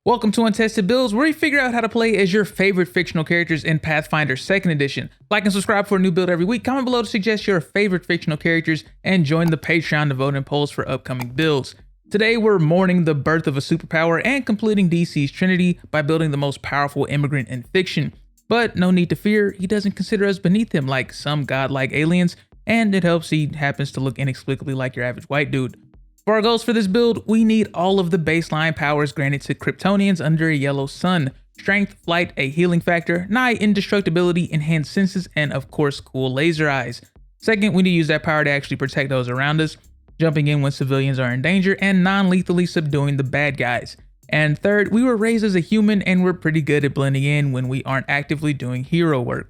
Welcome to Untested Builds, where we figure out how to play as your favorite fictional characters in Pathfinder 2nd Edition. Like and subscribe for a new build every week. Comment below to suggest your favorite fictional characters and join the Patreon to vote in polls for upcoming builds. Today we're mourning the birth of a superpower and completing DC's Trinity by building the most powerful immigrant in fiction. But no need to fear, he doesn't consider us beneath him like some godlike aliens, and it helps he happens to look inexplicably like your average white dude. For our goals for this build, we need all of the baseline powers granted to Kryptonians under a yellow sun. Strength, flight, a healing factor, nigh indestructibility, enhanced senses, and of course cool laser eyes. Second, we need to use that power to actually protect those around us, jumping in when civilians are in danger, and non-lethally subduing the bad guys. And third, we were raised as a human and we're pretty good at blending in when we aren't actively doing hero work.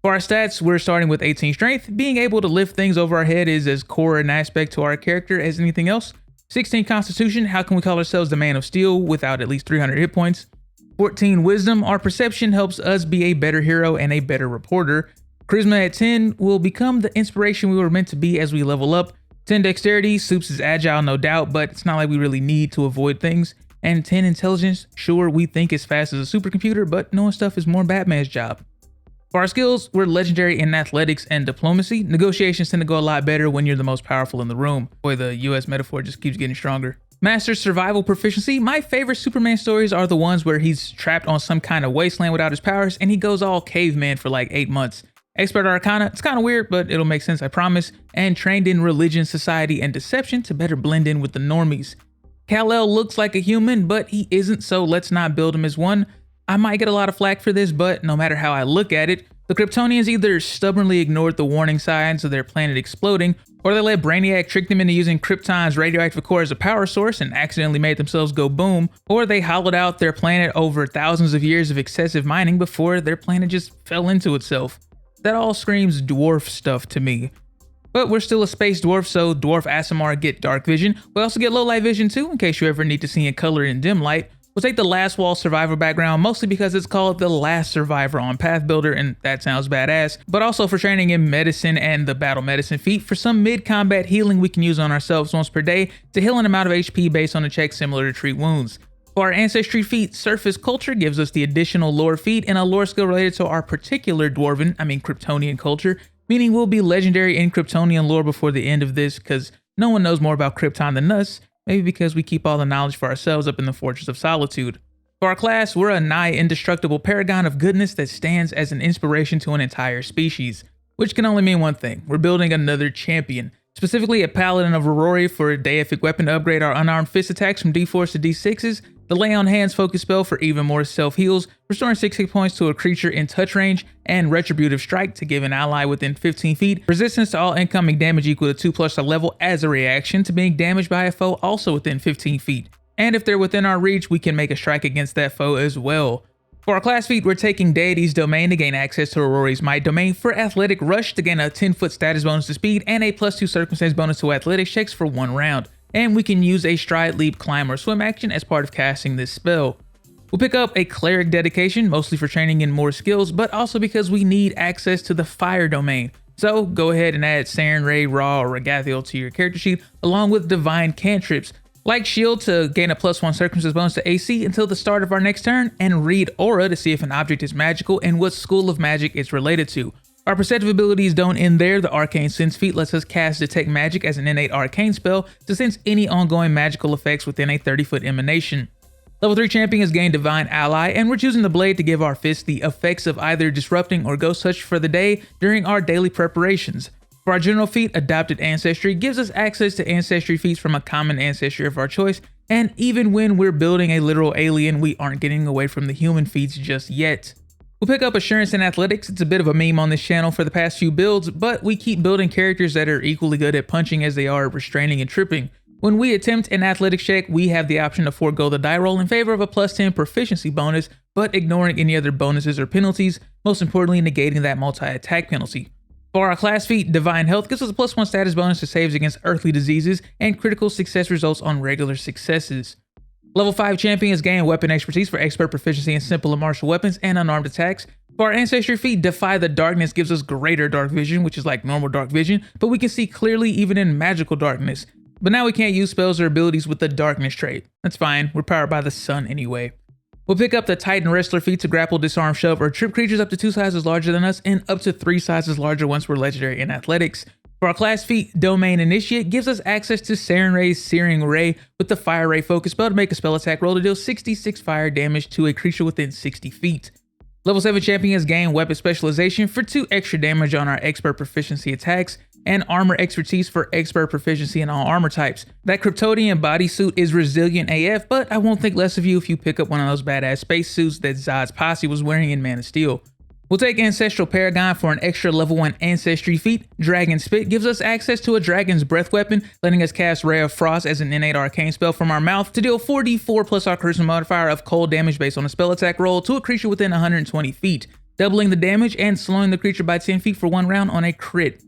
For our stats, we're starting with 18 strength. Being able to lift things over our head is as core an aspect to our character as anything else. 16 constitution, how can we call ourselves the Man of Steel without at least 300 hit points? 14 wisdom, our perception helps us be a better hero and a better reporter. Charisma at 10 will become the inspiration we were meant to be as we level up. 10 dexterity, Soups is agile no doubt, but it's not like we really need to avoid things. And 10 intelligence, sure we think as fast as a supercomputer, but knowing stuff is more Batman's job. For our skills, we're legendary in athletics and diplomacy. Negotiations tend to go a lot better when you're the most powerful in the room. Boy, the US metaphor just keeps getting stronger. Master survival proficiency. My favorite Superman stories are the ones where he's trapped on some kind of wasteland without his powers and he goes all caveman for like 8 months. Expert Arcana, it's kind of weird, but it'll make sense, I promise. And trained in religion, society, and deception to better blend in with the normies. Kal-El looks like a human, but he isn't, so let's not build him as one. I might get a lot of flack for this, but no matter how I look at it, the Kryptonians either stubbornly ignored the warning signs of their planet exploding, or they let Brainiac trick them into using Krypton's radioactive core as a power source and accidentally made themselves go boom, or they hollowed out their planet over thousands of years of excessive mining before their planet just fell into itself. That all screams dwarf stuff to me. But we're still a space dwarf, so Dwarf Aasimar get dark vision. We also get low light vision too, in case you ever need to see in color in dim light. We'll take the Last Wall Survivor background, mostly because it's called the Last Survivor on Path Builder, and that sounds badass, but also for training in medicine and the Battle Medicine feat for some mid-combat healing we can use on ourselves once per day to heal an amount of HP based on a check similar to treat wounds. For our Ancestry feat, Surface Culture gives us the additional lore feat and a lore skill related to our particular Kryptonian culture, meaning we'll be legendary in Kryptonian lore before the end of this, because no one knows more about Krypton than us. Maybe because we keep all the knowledge for ourselves up in the Fortress of Solitude. For our class, we're a nigh indestructible paragon of goodness that stands as an inspiration to an entire species. Which can only mean one thing, we're building another champion. Specifically a Paladin of Aurora for a deific weapon to upgrade our unarmed fist attacks from D4s to D6s, the Lay on Hands focus spell for even more self-heals, restoring 6 hit points to a creature in touch range, and Retributive Strike to give an ally within 15 feet, resistance to all incoming damage equal to 2+ a level as a reaction to being damaged by a foe also within 15 feet. And if they're within our reach, we can make a strike against that foe as well. For our class feat, we're taking Deity's Domain to gain access to Aurora's Might Domain for Athletic Rush to gain a 10-foot status bonus to speed and a +2 circumstance bonus to athletics checks for 1 round. And we can use a stride, leap, climb, or swim action as part of casting this spell. We'll pick up a Cleric Dedication, mostly for training in more skills, but also because we need access to the Fire Domain. So go ahead and add Saren, Ray, Ra, or Regathiel to your character sheet, along with Divine Cantrips, like Shield to gain a +1 circumstance bonus to AC until the start of our next turn, and Read Aura to see if an object is magical and what school of magic it's related to. Our perceptive abilities don't end there. The Arcane Sense feat lets us cast Detect Magic as an innate arcane spell to sense any ongoing magical effects within a 30-foot emanation. Level 3 champion has gained Divine Ally, and we're choosing the blade to give our fist the effects of either disrupting or ghost touch for the day during our daily preparations. For our general feat, Adopted Ancestry gives us access to ancestry feats from a common ancestry of our choice, and even when we're building a literal alien, we aren't getting away from the human feats just yet. We'll pick up Assurance in Athletics. It's a bit of a meme on this channel for the past few builds, but we keep building characters that are equally good at punching as they are at restraining and tripping. When we attempt an athletics check, we have the option to forego the die roll in favor of a +10 proficiency bonus, but ignoring any other bonuses or penalties, most importantly negating that multi-attack penalty. For our class feat, Divine Health gives us a +1 status bonus to saves against earthly diseases and critical success results on regular successes. Level 5 champion has gained weapon expertise for expert proficiency in simple and martial weapons and unarmed attacks. For our Ancestry feat, Defy the Darkness gives us greater dark vision, which is like normal dark vision, but we can see clearly even in magical darkness. But now we can't use spells or abilities with the darkness trait. That's fine, we're powered by the sun anyway. We'll pick up the Titan Wrestler feat to grapple, disarm, shove, or trip creatures up to 2 sizes larger than us and up to 3 sizes larger once we're legendary in athletics. For our class feat, Domain Initiate gives us access to Sarenrae's Searing Ray with the Fire Ray focus spell to make a spell attack roll to deal 66 fire damage to a creature within 60 feet. Level 7 champions gain Weapon Specialization for 2 extra damage on our Expert Proficiency attacks, and Armor Expertise for Expert Proficiency in all armor types. That Kryptonian bodysuit is resilient AF, but I won't think less of you if you pick up one of those badass spacesuits that Zod's posse was wearing in Man of Steel. We'll take Ancestral Paragon for an extra level 1 Ancestry feat. Dragon Spit gives us access to a Dragon's Breath weapon, letting us cast Ray of Frost as an innate arcane spell from our mouth to deal 4d4 plus our charisma modifier of cold damage based on a spell attack roll to a creature within 120 feet, doubling the damage and slowing the creature by 10 feet for 1 round on a crit.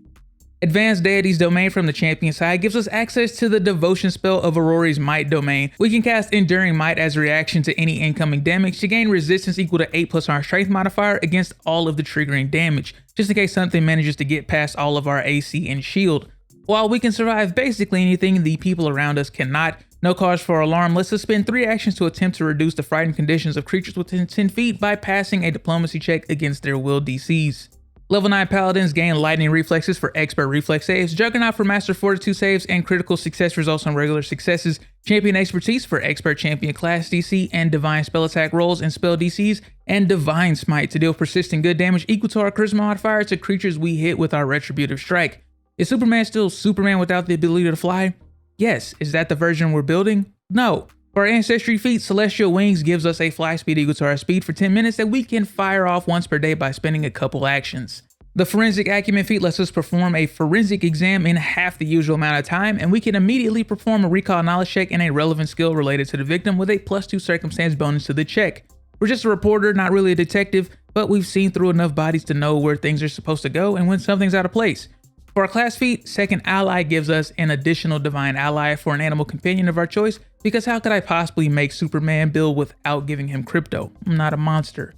Advanced Deity's Domain from the champion side gives us access to the Devotion spell of Aurore's Might Domain. We can cast Enduring Might as a reaction to any incoming damage to gain resistance equal to 8 plus our strength modifier against all of the triggering damage, just in case something manages to get past all of our AC and shield. While we can survive basically anything, the people around us cannot. No cause for alarm lets us spend 3 actions to attempt to reduce the frightened conditions of creatures within 10 feet by passing a diplomacy check against their will DCs. Level 9 Paladins gain Lightning Reflexes for Expert Reflex saves, Juggernaut for Master Fortitude saves, and critical success results on regular successes, Champion Expertise for Expert Champion Class DC and Divine Spell Attack rolls and Spell DCs, and Divine Smite to deal persistent good damage equal to our Charisma modifier to creatures we hit with our Retributive Strike. Is Superman still Superman without the ability to fly? Yes. Is that the version we're building? No. For our Ancestry feat, Celestial Wings gives us a fly speed equal to our speed for 10 minutes that we can fire off once per day by spending a couple actions. The Forensic Acumen feat lets us perform a forensic exam in half the usual amount of time, and we can immediately perform a recall knowledge check and a relevant skill related to the victim with a +2 circumstance bonus to the check. We're just a reporter, not really a detective, but we've seen through enough bodies to know where things are supposed to go and when something's out of place. For our class feat, Second Ally gives us an additional Divine Ally for an animal companion of our choice, because how could I possibly make Superman build without giving him crypto? I'm not a monster.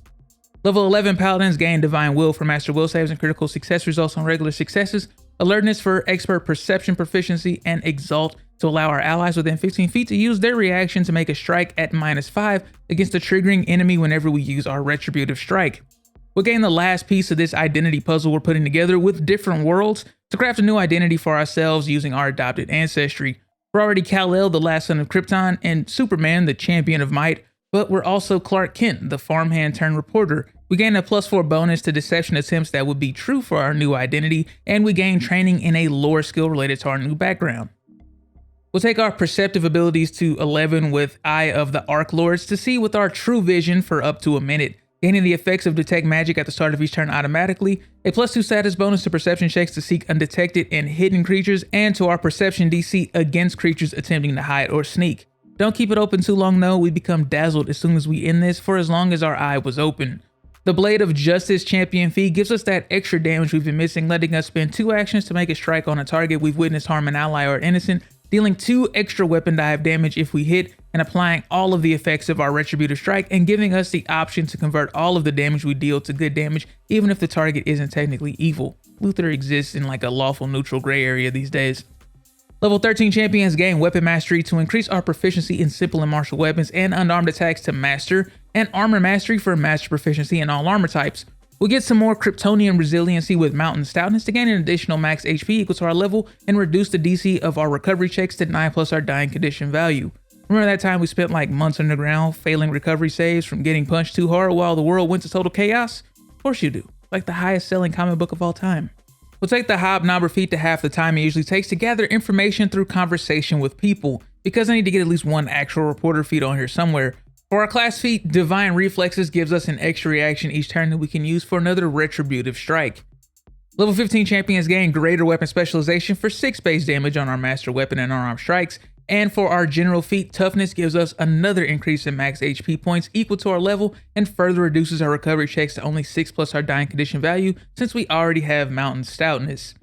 Level 11 Paladins gain Divine Will for Master Will saves and critical success results on regular successes, Alertness for Expert Perception Proficiency, and Exalt to allow our allies within 15 feet to use their reaction to make a strike at -5 against a triggering enemy whenever we use our Retributive Strike. We'll gain the last piece of this identity puzzle we're putting together with different worlds to craft a new identity for ourselves using our adopted ancestry. We're already Kal-El, the last son of Krypton, and Superman, the champion of might, but we're also Clark Kent, the farmhand turned reporter. We gain a +4 bonus to deception attempts that would be true for our new identity, and we gain training in a lore skill related to our new background. We'll take our perceptive abilities to 11 with Eye of the Arc Lords to see with our true vision for up to a minute, gaining the effects of Detect Magic at the start of each turn automatically, a +2 status bonus to perception checks to seek undetected and hidden creatures, and to our perception DC against creatures attempting to hide or sneak. Don't keep it open too long though, we become dazzled as soon as we end this for as long as our eye was open. The Blade of Justice champion feat gives us that extra damage we've been missing, letting us spend 2 actions to make a strike on a target we've witnessed harm an ally or innocent, dealing 2 extra weapon dive damage if we hit, and applying all of the effects of our Retributive Strike and giving us the option to convert all of the damage we deal to good damage even if the target isn't technically evil. Luther exists in like a lawful neutral gray area these days. Level 13 champions gain Weapon Mastery to increase our proficiency in simple and martial weapons and unarmed attacks to Master, and Armor Mastery for Master Proficiency in all armor types. We'll get some more Kryptonian resiliency with Mountain Stoutness to gain an additional max HP equal to our level and reduce the DC of our recovery checks to 9 plus our dying condition value. Remember that time we spent like months underground failing recovery saves from getting punched too hard while the world went to total chaos? Of course you do, like the highest selling comic book of all time. We'll take the Hobnobber feat to half the time it usually takes to gather information through conversation with people, because I need to get at least one actual reporter feat on here somewhere. For our class feat, Divine Reflexes gives us an extra reaction each turn that we can use for another Retributive Strike. Level 15 champions gain Greater Weapon Specialization for 6 base damage on our Master Weapon and unarmed strikes, and for our general feat, Toughness gives us another increase in max HP points equal to our level and further reduces our recovery checks to only 6 plus our dying condition value since we already have Mountain Stoutness.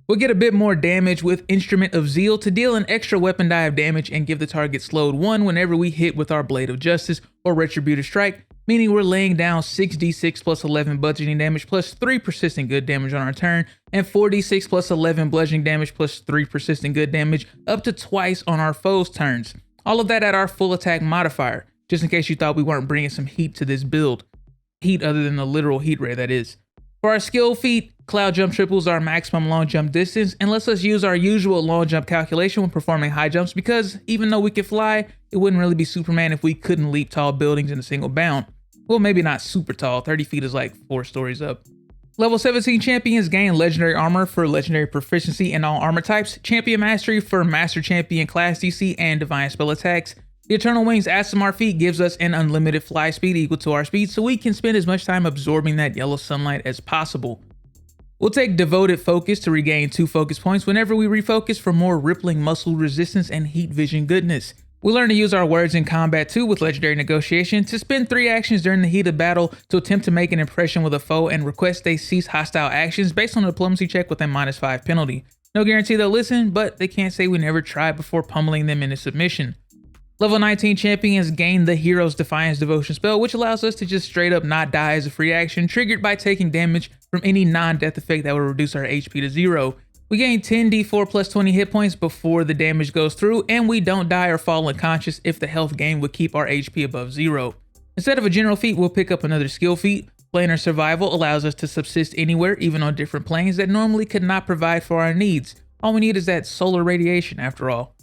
We'll get a bit more damage with Instrument of Zeal to deal an extra weapon die of damage and give the target slowed 1 whenever we hit with our Blade of Justice or Retributive Strike, meaning we're laying down 6d6 plus 11 bludgeoning damage plus 3 persistent good damage on our turn, and 4d6 plus 11 bludgeoning damage plus 3 persistent good damage up to twice on our foes' turns. All of that at our full attack modifier. just in case you thought we weren't bringing some heat to this build. Heat other than the literal heat ray, that is. For our skill feat, cloud jump triples our maximum long jump distance and lets us use our usual long jump calculation when performing high jumps, because even though we could fly, it wouldn't really be Superman if we couldn't leap tall buildings in a single bound. Well, maybe not super tall, 30 feet is like 4 stories up. Level 17 champions gain legendary armor for legendary proficiency in all armor types, champion mastery for master champion class DC and divine spell attacks. The Eternal Wings Aasimar feat gives us an unlimited fly speed equal to our speed, so we can spend as much time absorbing that yellow sunlight as possible. We'll take Devoted Focus to regain 2 focus points whenever we refocus for more rippling muscle resistance and heat vision goodness. We learn to use our words in combat too with Legendary Negotiation to spend 3 actions during the heat of battle to attempt to make an impression with a foe and request they cease hostile actions based on a diplomacy check with a -5 penalty. No guarantee they'll listen, but they can't say we never tried before pummeling them into submission. Level 19 champions gain the Hero's Defiance Devotion spell, which allows us to just straight up not die as a free action, triggered by taking damage from any non-death effect that would reduce our HP to 0. We gain 10d4 plus 20 hit points before the damage goes through, and we don't die or fall unconscious if the health gain would keep our HP above 0. Instead of a general feat, we'll pick up another skill feat. Planar Survival allows us to subsist anywhere, even on different planes that normally could not provide for our needs. All we need is that solar radiation after all.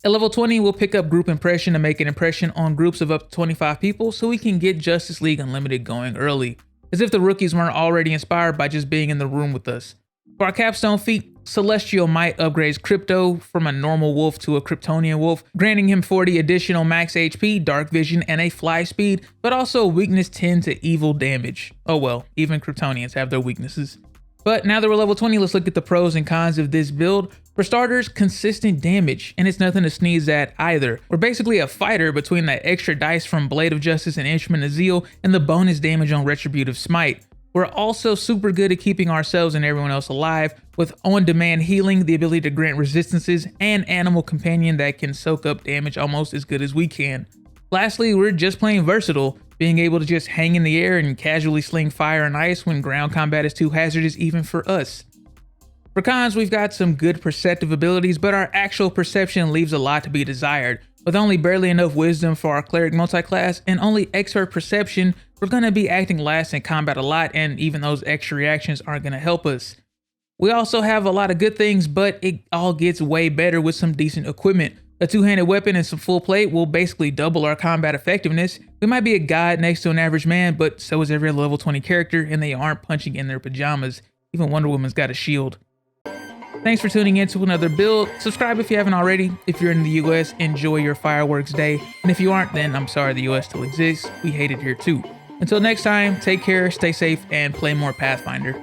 At level 20, we'll pick up Group Impression to make an impression on groups of up to 25 people so we can get Justice League Unlimited going early, as if the rookies weren't already inspired by just being in the room with us. For our Capstone feat, Celestial Might upgrades Crypto from a normal wolf to a Kryptonian wolf, granting him 40 additional max HP, dark vision, and a fly speed, but also weakness 10 to evil damage. Oh well, even Kryptonians have their weaknesses. But now that we're level 20, let's look at the pros and cons of this build. For starters, consistent damage, and it's nothing to sneeze at either. We're basically a fighter between that extra dice from Blade of Justice and Instrument of Zeal and the bonus damage on Retributive Smite. We're also super good at keeping ourselves and everyone else alive, with on-demand healing, the ability to grant resistances, and Animal Companion that can soak up damage almost as good as we can. Lastly, we're just plain versatile, being able to just hang in the air and casually sling fire and ice when ground combat is too hazardous even for us. For cons, we've got some good perceptive abilities, but our actual perception leaves a lot to be desired. With only barely enough wisdom for our cleric multiclass and only expert perception, we're going to be acting last in combat a lot, and even those extra reactions aren't going to help us. We also have a lot of good things, but it all gets way better with some decent equipment. A two-handed weapon and some full plate will basically double our combat effectiveness. We might be a god next to an average man, but so is every other level 20 character, and they aren't punching in their pajamas. Even Wonder Woman's got a shield. Thanks for tuning in to another build. Subscribe if you haven't already. If you're in the US, enjoy your fireworks day. And if you aren't, then I'm sorry the US still exists. We hate it here too. Until next time, take care, stay safe, and play more Pathfinder.